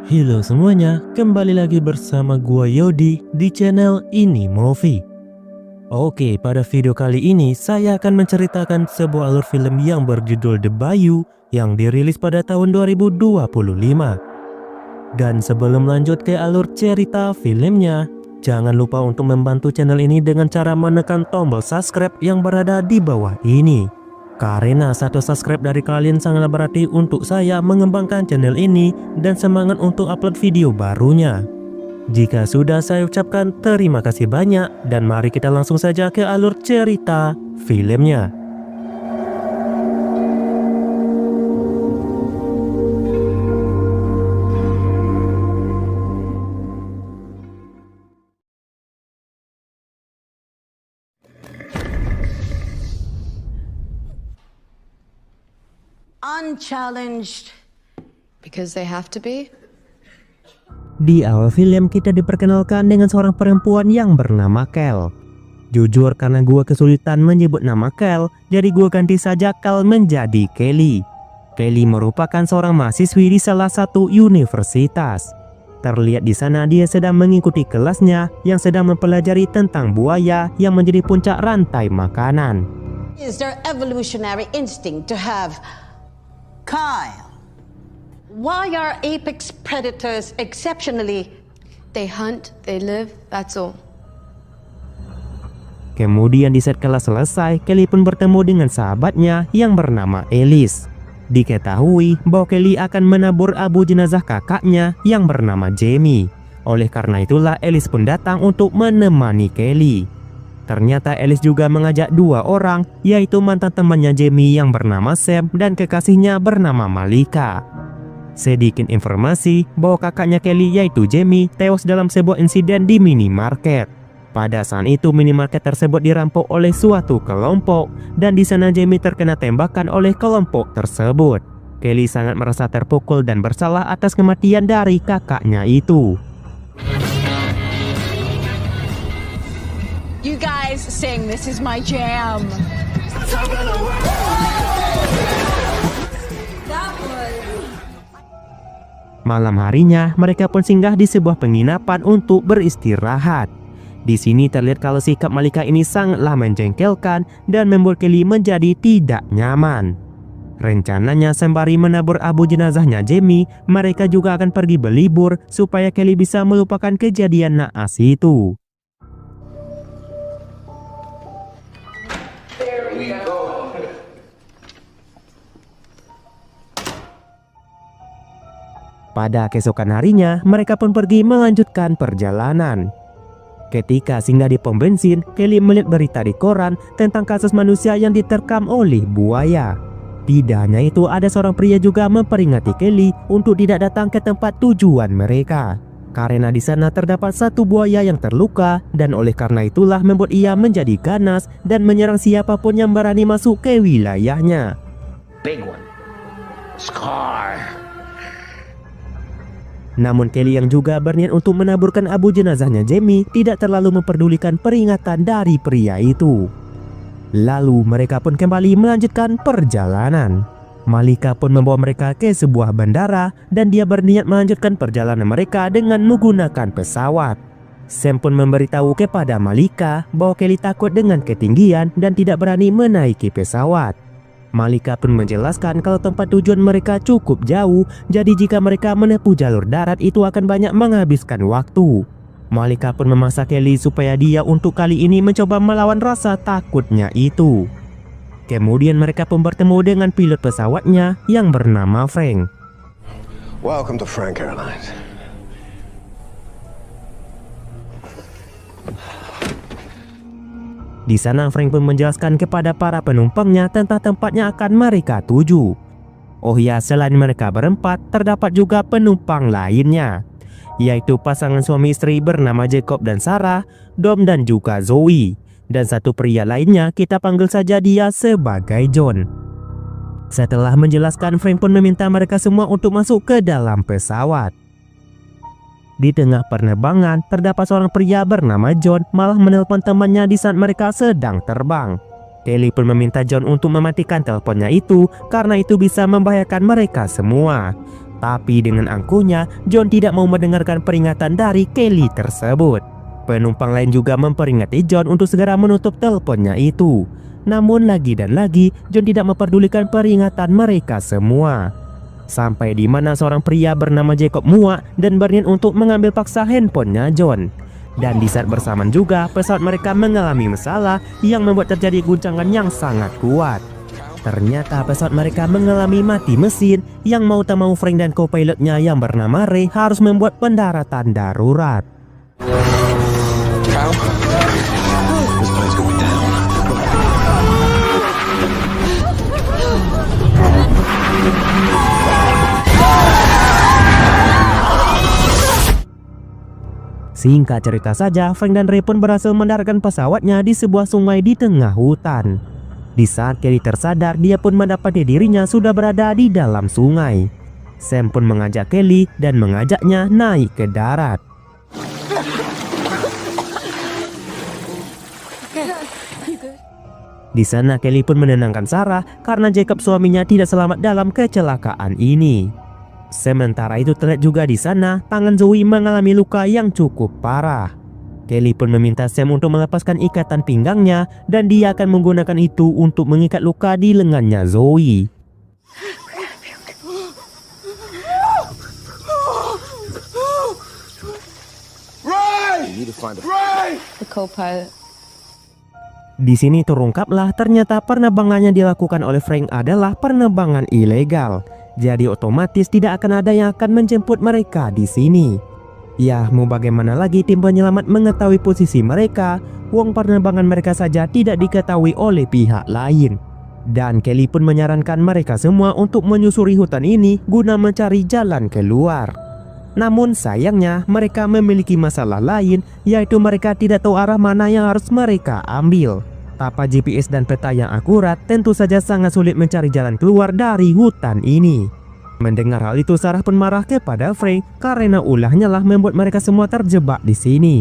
Halo semuanya, kembali lagi bersama gua Yodi di channel Ini Movie. Oke, pada video kali ini saya akan menceritakan sebuah alur film yang berjudul The Bayou yang dirilis pada tahun 2025. Dan sebelum lanjut ke alur cerita filmnya, jangan lupa untuk membantu channel ini dengan cara menekan tombol subscribe yang berada di bawah ini. Karena satu subscribe dari kalian sangat berarti untuk saya mengembangkan channel ini dan semangat untuk upload video barunya. Jika sudah saya ucapkan terima kasih banyak dan mari kita langsung saja ke alur cerita filmnya. Unchallenged. Because they have to be? Di awal film kita diperkenalkan dengan seorang perempuan yang bernama Kel. Jujur karena gua kesulitan menyebut nama Kel, jadi gua ganti saja Kel menjadi Kelly. Kelly merupakan seorang mahasiswi di salah satu universitas. Terlihat di sana dia sedang mengikuti kelasnya yang sedang mempelajari tentang buaya yang menjadi puncak rantai makanan. Is their evolutionary instinct to have Kyle? Why are apex predators exceptionally? They hunt, they live, that's all. Kemudian di saat kelas selesai, Kelly pun bertemu dengan sahabatnya yang bernama Alice. Diketahui bahwa Kelly akan menabur abu jenazah kakaknya yang bernama Jamie. Oleh karena itulah Alice pun datang untuk menemani Kelly. Ternyata Alice juga mengajak dua orang, yaitu mantan temannya Jamie yang bernama Sam dan kekasihnya bernama Malika. Sedikit informasi bahwa kakaknya Kelly yaitu Jamie tewas dalam sebuah insiden di minimarket. Pada saat itu minimarket tersebut dirampok oleh suatu kelompok dan di sana Jamie terkena tembakan oleh kelompok tersebut. Kelly sangat merasa terpukul dan bersalah atas kematian dari kakaknya itu. You guys sing, this is my jam. Malam harinya mereka pun singgah di sebuah penginapan untuk beristirahat. Di sini terlihat kalau sikap Malika ini sangatlah menjengkelkan dan membuat Kelly menjadi tidak nyaman. Rencananya sembari menabur abu jenazahnya Jamie, mereka juga akan pergi berlibur supaya Kelly bisa melupakan kejadian naas itu. Pada keesokan harinya, mereka pun pergi melanjutkan perjalanan. Ketika singgah di pom bensin, Kelly melihat berita di koran tentang kasus manusia yang diterkam oleh buaya. Tidak hanya itu, ada seorang pria juga memperingati Kelly untuk tidak datang ke tempat tujuan mereka. Karena di sana terdapat satu buaya yang terluka dan oleh karena itulah membuat ia menjadi ganas dan menyerang siapapun yang berani masuk ke wilayahnya. Big one. Scar. Namun Kelly yang juga berniat untuk menaburkan abu jenazahnya Jamie tidak terlalu memperdulikan peringatan dari pria itu. Lalu mereka pun kembali melanjutkan perjalanan. Malika pun membawa mereka ke sebuah bandara dan dia berniat melanjutkan perjalanan mereka dengan menggunakan pesawat. Sam pun memberitahu kepada Malika bahwa Kelly takut dengan ketinggian dan tidak berani menaiki pesawat. Malika pun menjelaskan kalau tempat tujuan mereka cukup jauh, jadi jika mereka menempuh jalur darat itu akan banyak menghabiskan waktu. Malika pun memaksa Kelly supaya dia untuk kali ini mencoba melawan rasa takutnya itu. Kemudian mereka pun bertemu dengan pilot pesawatnya yang bernama Frank. Welcome to Frank Airlines. Di sana Frank pun menjelaskan kepada para penumpangnya tentang tempatnya akan mereka tuju. Oh ya, selain mereka berempat, terdapat juga penumpang lainnya, yaitu pasangan suami istri bernama Jacob dan Sarah, Dom dan juga Zoe. Dan satu pria lainnya kita panggil saja dia sebagai John. Setelah menjelaskan, Frank pun meminta mereka semua untuk masuk ke dalam pesawat. Di tengah penerbangan, terdapat seorang pria bernama John malah menelpon temannya di saat mereka sedang terbang. Kelly pun meminta John untuk mematikan teleponnya itu karena itu bisa membahayakan mereka semua. Tapi dengan angkuhnya, John tidak mau mendengarkan peringatan dari Kelly tersebut. Penumpang lain juga memperingati John untuk segera menutup teleponnya itu. Namun lagi dan lagi, John tidak memperdulikan peringatan mereka semua. Sampai di mana seorang pria bernama Jacob muak dan berniat untuk mengambil paksa handphonenya John. Dan di saat bersamaan juga, pesawat mereka mengalami masalah yang membuat terjadi guncangan yang sangat kuat. Ternyata pesawat mereka mengalami mati mesin yang mau tak mau Frank dan co-pilotnya yang bernama Ray harus membuat pendaratan darurat. Singkat cerita saja, Frank dan Ray pun berhasil mendaratkan pesawatnya di sebuah sungai di tengah hutan. Di saat Kelly tersadar, dia pun mendapati dirinya sudah berada di dalam sungai. Sam pun mengajak Kelly dan mengajaknya naik ke darat. Di sana Kelly pun menenangkan Sarah karena Jacob suaminya tidak selamat dalam kecelakaan ini. Sementara itu terlihat juga di sana tangan Zoe mengalami luka yang cukup parah. Kelly pun meminta Sam untuk melepaskan ikatan pinggangnya dan dia akan menggunakan itu untuk mengikat luka di lengannya Zoe. The co-pilot. Di sini terungkaplah ternyata penerbangannya dilakukan oleh Frank adalah penerbangan ilegal. Jadi otomatis tidak akan ada yang akan menjemput mereka di sini. Ya, mau bagaimana lagi tim penyelamat mengetahui posisi mereka, wong penerbangan mereka saja tidak diketahui oleh pihak lain. Dan Kelly pun menyarankan mereka semua untuk menyusuri hutan ini guna mencari jalan keluar. Namun sayangnya mereka memiliki masalah lain, yaitu mereka tidak tahu arah mana yang harus mereka ambil. Tanpa GPS dan peta yang akurat, tentu saja sangat sulit mencari jalan keluar dari hutan ini. Mendengar hal itu, Sarah pun marah kepada Frank karena ulahnya lah membuat mereka semua terjebak di sini.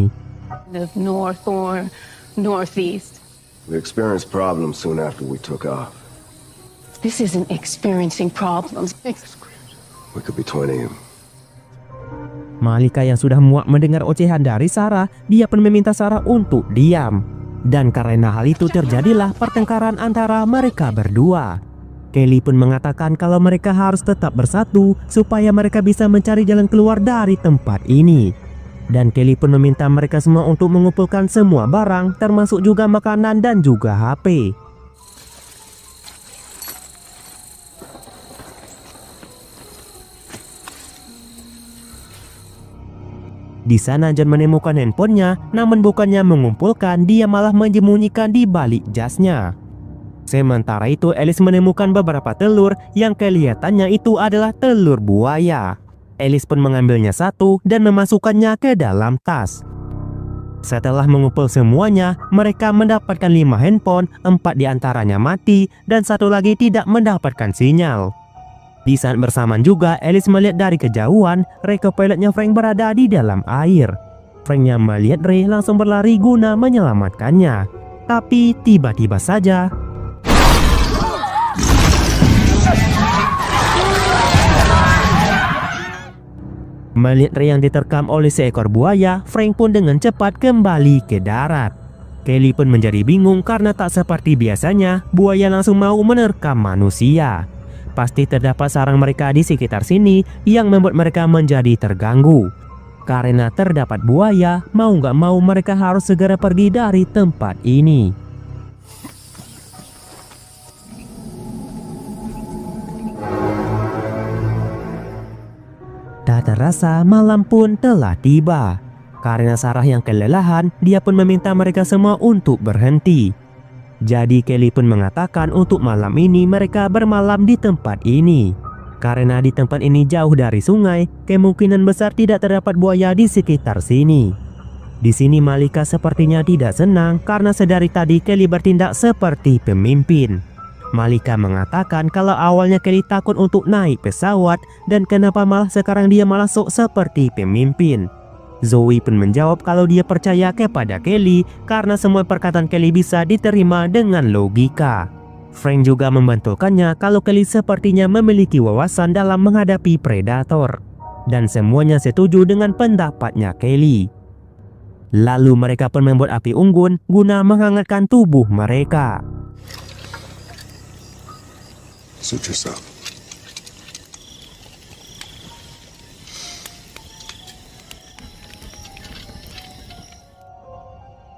North or northeast. We experienced problems soon after we took off. This isn't experiencing problems. We could be 20. Malika yang sudah muak mendengar ocehan dari Sarah, dia pun meminta Sarah untuk diam. Dan karena hal itu terjadilah pertengkaran antara mereka berdua. Kelly pun mengatakan kalau mereka harus tetap bersatu supaya mereka bisa mencari jalan keluar dari tempat ini. Dan Kelly pun meminta mereka semua untuk mengumpulkan semua barang termasuk juga makanan dan juga HP. Di sana John menemukan handphonenya, namun bukannya mengumpulkan, dia malah menyembunyikan di balik jasnya. Sementara itu Alice menemukan beberapa telur yang kelihatannya itu adalah telur buaya. Alice pun mengambilnya satu dan memasukkannya ke dalam tas. Setelah mengumpul semuanya, mereka mendapatkan 5 handphone, 4 diantaranya mati dan satu lagi tidak mendapatkan sinyal. Di saat bersamaan juga Alice melihat dari kejauhan Ray co-pilotnya Frank berada di dalam air. Franknya melihat Ray langsung berlari guna menyelamatkannya. Tapi tiba-tiba saja melihat Ray yang diterkam oleh seekor buaya, Frank pun dengan cepat kembali ke darat. Kelly pun menjadi bingung karena tak seperti biasanya, buaya langsung mau menerkam manusia. Pasti terdapat sarang mereka di sekitar sini yang membuat mereka menjadi terganggu. Karena terdapat buaya, mau nggak mau mereka harus segera pergi dari tempat ini. Tak terasa malam pun telah tiba. Karena Sarah yang kelelahan, dia pun meminta mereka semua untuk berhenti. Jadi Kelly pun mengatakan untuk malam ini mereka bermalam di tempat ini. Karena di tempat ini jauh dari sungai, kemungkinan besar tidak terdapat buaya di sekitar sini. Di sini Malika sepertinya tidak senang karena sedari tadi Kelly bertindak seperti pemimpin. Malika mengatakan kalau awalnya Kelly takut untuk naik pesawat dan kenapa malah sekarang dia malah sok seperti pemimpin. Zoe pun menjawab kalau dia percaya kepada Kelly karena semua perkataan Kelly bisa diterima dengan logika. Frank juga membantulkannya kalau Kelly sepertinya memiliki wawasan dalam menghadapi predator. Dan semuanya setuju dengan pendapatnya Kelly. Lalu mereka pun membuat api unggun guna menghangatkan tubuh mereka. Suit yourself.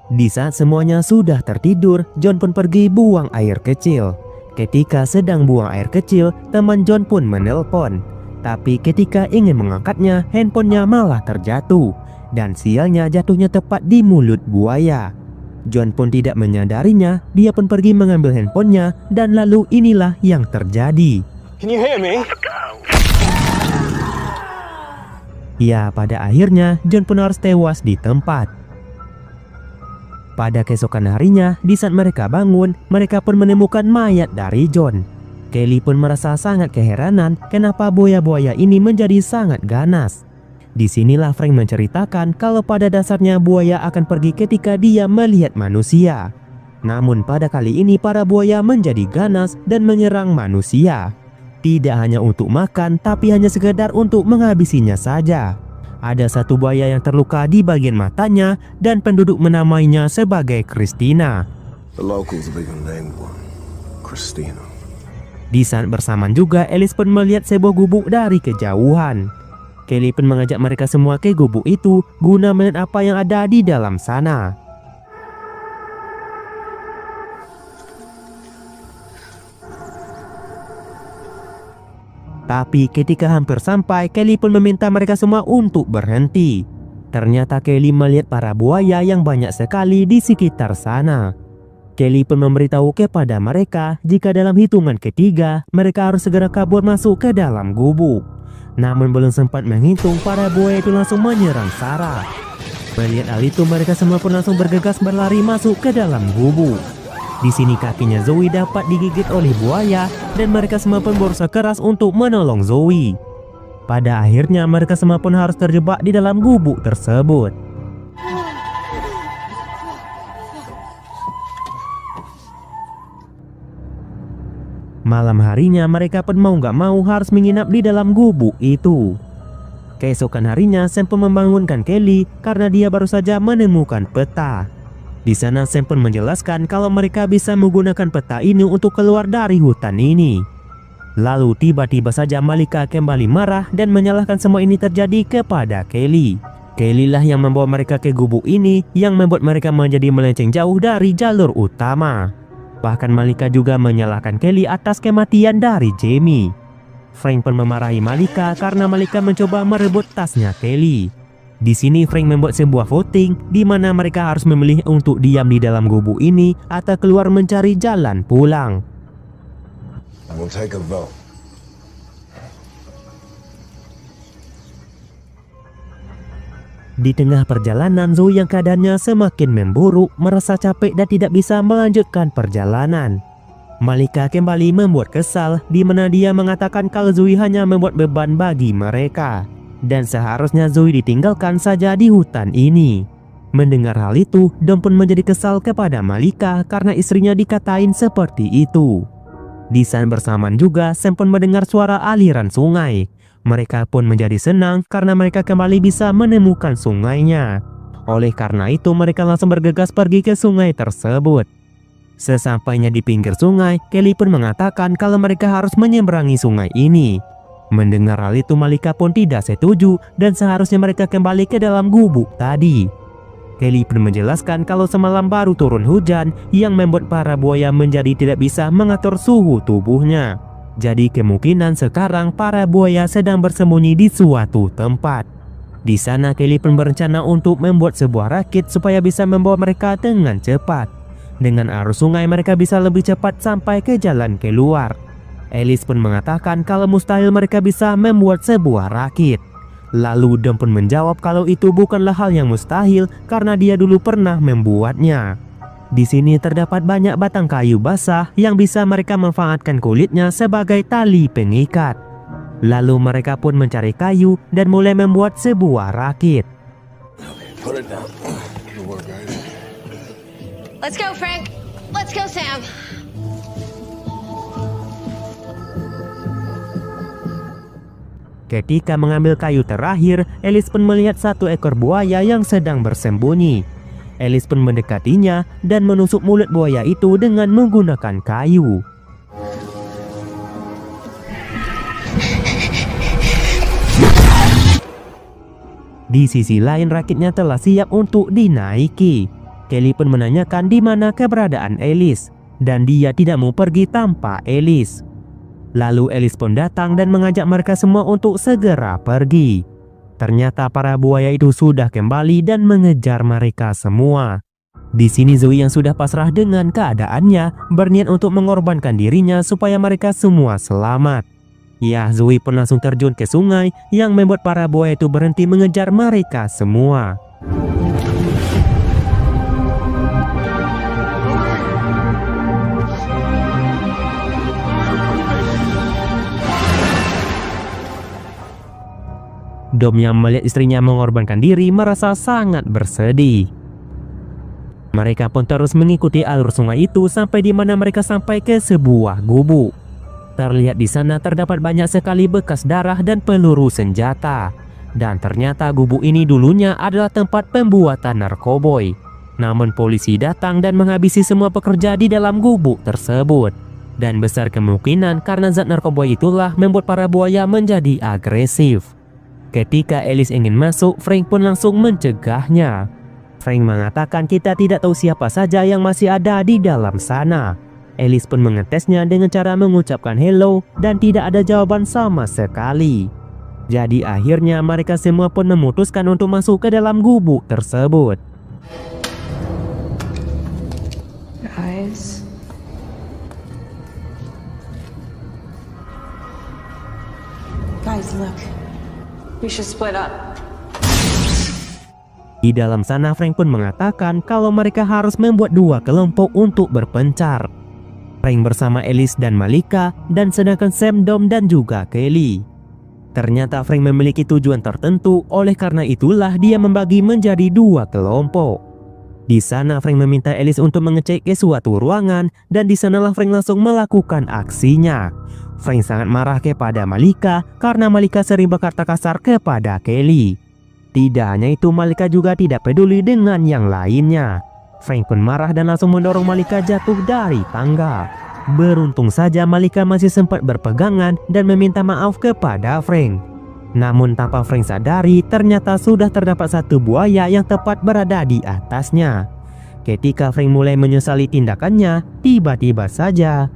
Di saat semuanya sudah tertidur, John pun pergi buang air kecil. Ketika sedang buang air kecil, teman John pun menelpon. Tapi ketika ingin mengangkatnya, handphonenya malah terjatuh. Dan sialnya jatuhnya tepat di mulut buaya. John pun tidak menyadarinya, dia pun pergi mengambil handphonenya, dan lalu inilah yang terjadi. Can you hear me? Ya, pada akhirnya John pun harus tewas di tempat. Pada keesokan harinya, di saat mereka bangun, mereka pun menemukan mayat dari John. Kelly pun merasa sangat keheranan kenapa buaya-buaya ini menjadi sangat ganas. Disinilah Frank menceritakan kalau pada dasarnya buaya akan pergi ketika dia melihat manusia. Namun pada kali ini para buaya menjadi ganas dan menyerang manusia. Tidak hanya untuk makan, tapi hanya sekedar untuk menghabisinya saja. Ada satu buaya yang terluka di bagian matanya dan penduduk menamainya sebagai Christina. The locals have even named one, Christina. Di saat bersamaan juga, Alice pun melihat sebuah gubuk dari kejauhan. Kelly pun mengajak mereka semua ke gubuk itu guna melihat apa yang ada di dalam sana. Tapi ketika hampir sampai, Kelly pun meminta mereka semua untuk berhenti. Ternyata Kelly melihat para buaya yang banyak sekali di sekitar sana. Kelly pun memberitahu kepada mereka jika dalam hitungan ketiga mereka harus segera kabur masuk ke dalam gubuk. Namun belum sempat menghitung, para buaya itu langsung menyerang Sarah. Melihat hal itu, mereka semua pun langsung bergegas berlari masuk ke dalam gubuk. Di sini kakinya Zoe dapat digigit oleh buaya dan mereka semua pun berusaha keras untuk menolong Zoe. Pada akhirnya mereka semua pun harus terjebak di dalam gubuk tersebut. Malam harinya mereka pun mau gak mau harus menginap di dalam gubuk itu. Keesokan harinya Sam pun membangunkan Kelly karena dia baru saja menemukan peta. Di sana Sam pun menjelaskan kalau mereka bisa menggunakan peta ini untuk keluar dari hutan ini. Lalu tiba-tiba saja Malika kembali marah dan menyalahkan semua ini terjadi kepada Kelly. Kelly lah yang membawa mereka ke gubuk ini yang membuat mereka menjadi melenceng jauh dari jalur utama. Bahkan Malika juga menyalahkan Kelly atas kematian dari Jamie. Frank pun memarahi Malika karena Malika mencoba merebut tasnya Kelly. Di sini Frank membuat sebuah voting di mana mereka harus memilih untuk diam di dalam gubuk ini atau keluar mencari jalan pulang. We'll take a vote. Di tengah perjalanan, Zoe yang keadaannya semakin memburuk merasa capek dan tidak bisa melanjutkan perjalanan. Malika kembali membuat kesal di mana dia mengatakan kalau Zoe hanya membuat beban bagi mereka dan seharusnya Zoe ditinggalkan saja di hutan ini. Mendengar hal itu, Dom pun menjadi kesal kepada Malika karena istrinya dikatain seperti itu. Di saat bersamaan juga, Sam pun mendengar suara aliran sungai. Mereka pun menjadi senang karena mereka kembali bisa menemukan sungainya. Oleh karena itu mereka langsung bergegas pergi ke sungai tersebut. Sesampainya di pinggir sungai, Kelly pun mengatakan kalau mereka harus menyeberangi sungai ini. Mendengar hal itu Malika pun tidak setuju dan seharusnya mereka kembali ke dalam gubuk tadi. Kelly pun menjelaskan kalau semalam baru turun hujan yang membuat para buaya menjadi tidak bisa mengatur suhu tubuhnya. Jadi kemungkinan sekarang para buaya sedang bersembunyi di suatu tempat. Di sana Kelly pun berencana untuk membuat sebuah rakit supaya bisa membawa mereka dengan cepat. Dengan arus sungai mereka bisa lebih cepat sampai ke jalan keluar. Alice pun mengatakan kalau mustahil mereka bisa membuat sebuah rakit. Lalu Dom pun menjawab kalau itu bukanlah hal yang mustahil karena dia dulu pernah membuatnya. Di sini terdapat banyak batang kayu basah yang bisa mereka manfaatkan kulitnya sebagai tali pengikat. Lalu mereka pun mencari kayu dan mulai membuat sebuah rakit. Let's go, Frank. Let's go, Sam. Ketika mengambil kayu terakhir, Alice pun melihat satu ekor buaya yang sedang bersembunyi. Alice pun mendekatinya dan menusuk mulut buaya itu dengan menggunakan kayu. Di sisi lain, rakitnya telah siap untuk dinaiki. Kelly pun menanyakan di mana keberadaan Alice, dan dia tidak mau pergi tanpa Alice. Lalu Alice pun datang dan mengajak mereka semua untuk segera pergi. Ternyata para buaya itu sudah kembali dan mengejar mereka semua. Di sini Zoe yang sudah pasrah dengan keadaannya berniat untuk mengorbankan dirinya supaya mereka semua selamat. Ya, Zoe pun langsung terjun ke sungai yang membuat para buaya itu berhenti mengejar mereka semua. Dom yang melihat istrinya mengorbankan diri merasa sangat bersedih. Mereka pun terus mengikuti alur sungai itu sampai di mana mereka sampai ke sebuah gubuk. Terlihat di sana terdapat banyak sekali bekas darah dan peluru senjata. Dan ternyata gubuk ini dulunya adalah tempat pembuatan narkoboy. Namun polisi datang dan menghabisi semua pekerja di dalam gubuk tersebut. Dan besar kemungkinan karena zat narkoboy itulah membuat para buaya menjadi agresif. Ketika Alice ingin masuk, Frank pun langsung mencegahnya. Frank mengatakan kita tidak tahu siapa saja yang masih ada di dalam sana. Alice pun mengetesnya dengan cara mengucapkan hello dan tidak ada jawaban sama sekali. Jadi akhirnya mereka semua pun memutuskan untuk masuk ke dalam gubuk tersebut. Guys. Guys, look. We should split up. Di dalam sana Frank pun mengatakan kalau mereka harus membuat dua kelompok untuk berpencar. Frank bersama Alice dan Malika, dan sedangkan Sam, Dom, dan juga Kelly. Ternyata Frank memiliki tujuan tertentu, oleh karena itulah dia membagi menjadi dua kelompok. Di sana Frank meminta Alice untuk mengecek ke suatu ruangan, dan di sanalah Frank langsung melakukan aksinya. Frank sangat marah kepada Malika karena Malika sering berkata kasar kepada Kelly. Tidak hanya itu, Malika juga tidak peduli dengan yang lainnya. Frank pun marah dan langsung mendorong Malika jatuh dari tangga. Beruntung saja Malika masih sempat berpegangan dan meminta maaf kepada Frank. Namun tanpa Frank sadari, ternyata sudah terdapat satu buaya yang tepat berada di atasnya. Ketika Frank mulai menyesali tindakannya, tiba-tiba saja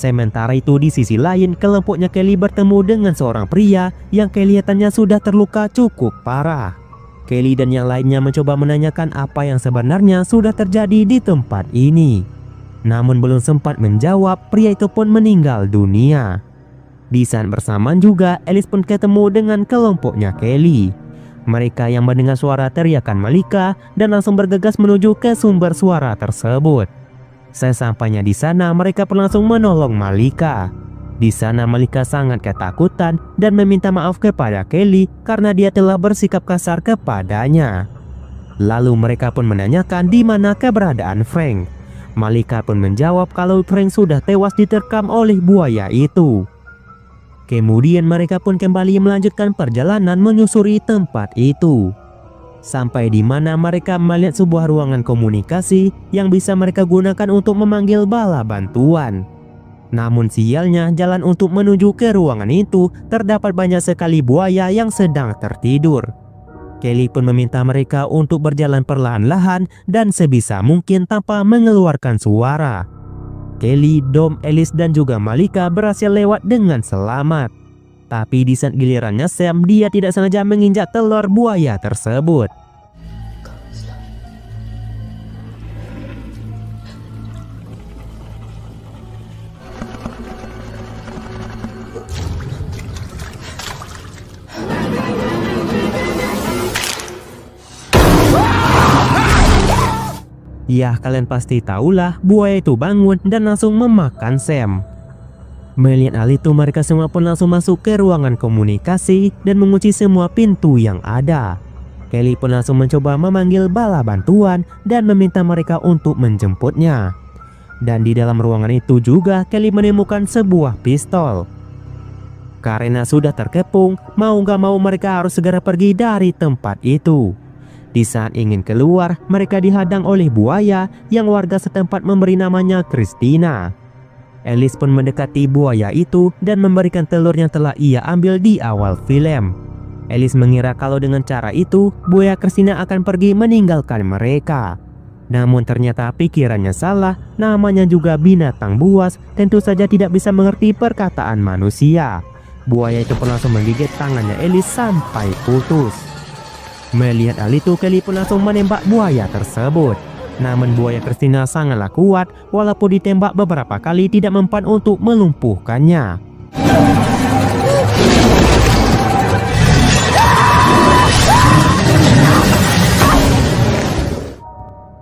sementara itu di sisi lain, kelompoknya Kelly bertemu dengan seorang pria yang kelihatannya sudah terluka cukup parah. Kelly dan yang lainnya mencoba menanyakan apa yang sebenarnya sudah terjadi di tempat ini. Namun belum sempat menjawab, pria itu pun meninggal dunia. Di saat bersamaan juga, Alice pun ketemu dengan kelompoknya Kelly. Mereka yang mendengar suara teriakan Malika dan langsung bergegas menuju ke sumber suara tersebut. Sesampainya di sana, mereka pun langsung menolong Malika. Di sana Malika sangat ketakutan dan meminta maaf kepada Kelly karena dia telah bersikap kasar kepadanya. Lalu mereka pun menanyakan di mana keberadaan Frank. Malika pun menjawab kalau Frank sudah tewas diterkam oleh buaya itu. Kemudian mereka pun kembali melanjutkan perjalanan menyusuri tempat itu. Sampai di mana mereka melihat sebuah ruangan komunikasi yang bisa mereka gunakan untuk memanggil bala bantuan. Namun sialnya, jalan untuk menuju ke ruangan itu terdapat banyak sekali buaya yang sedang tertidur. Kelly pun meminta mereka untuk berjalan perlahan-lahan dan sebisa mungkin tanpa mengeluarkan suara. Kelly, Dom, Alice, dan juga Malika berhasil lewat dengan selamat. Tapi di saat gilirannya Sam, dia tidak sengaja menginjak telur buaya tersebut. Ya, kalian pasti tahulah, buaya itu bangun dan langsung memakan Sam. Melihat hal itu, mereka semua pun langsung masuk ke ruangan komunikasi dan mengunci semua pintu yang ada. Kelly pun langsung mencoba memanggil bala bantuan dan meminta mereka untuk menjemputnya. Dan di dalam ruangan itu juga Kelly menemukan sebuah pistol. Karena sudah terkepung, mau gak mau mereka harus segera pergi dari tempat itu. Di saat ingin keluar, mereka dihadang oleh buaya yang warga setempat memberi namanya Christina. Alice pun mendekati buaya itu dan memberikan telur yang telah ia ambil di awal film. Alice mengira kalau dengan cara itu, buaya Christina akan pergi meninggalkan mereka. Namun ternyata pikirannya salah, namanya juga binatang buas, tentu saja tidak bisa mengerti perkataan manusia. Buaya itu pun langsung menggigit tangannya Alice sampai putus. Melihat hal itu, Kelly pun langsung menembak buaya tersebut. Namun buaya Christina sangatlah kuat, walaupun ditembak beberapa kali tidak mempan untuk melumpuhkannya.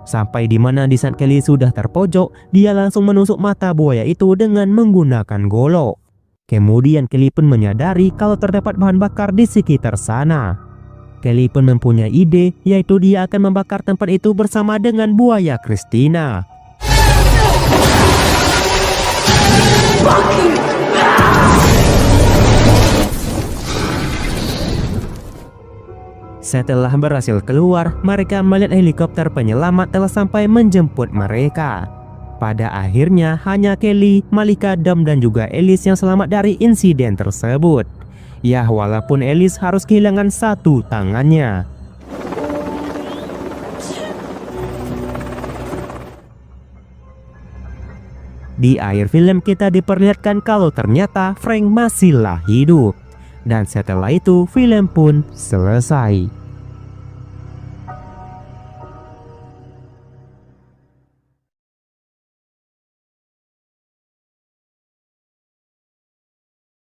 Sampai di mana di saat Kelly sudah terpojok, dia langsung menusuk mata buaya itu dengan menggunakan golok. Kemudian Kelly pun menyadari kalau terdapat bahan bakar di sekitar sana. Kelly pun mempunyai ide, yaitu dia akan membakar tempat itu bersama dengan buaya Christina. Setelah berhasil keluar, mereka melihat helikopter penyelamat telah sampai menjemput mereka. Pada akhirnya hanya Kelly, Malika, Dom dan juga Alice yang selamat dari insiden tersebut. Ya, walaupun Alice harus kehilangan satu tangannya. Di akhir film kita diperlihatkan kalau ternyata Frank masihlah hidup. Dan setelah itu film pun selesai.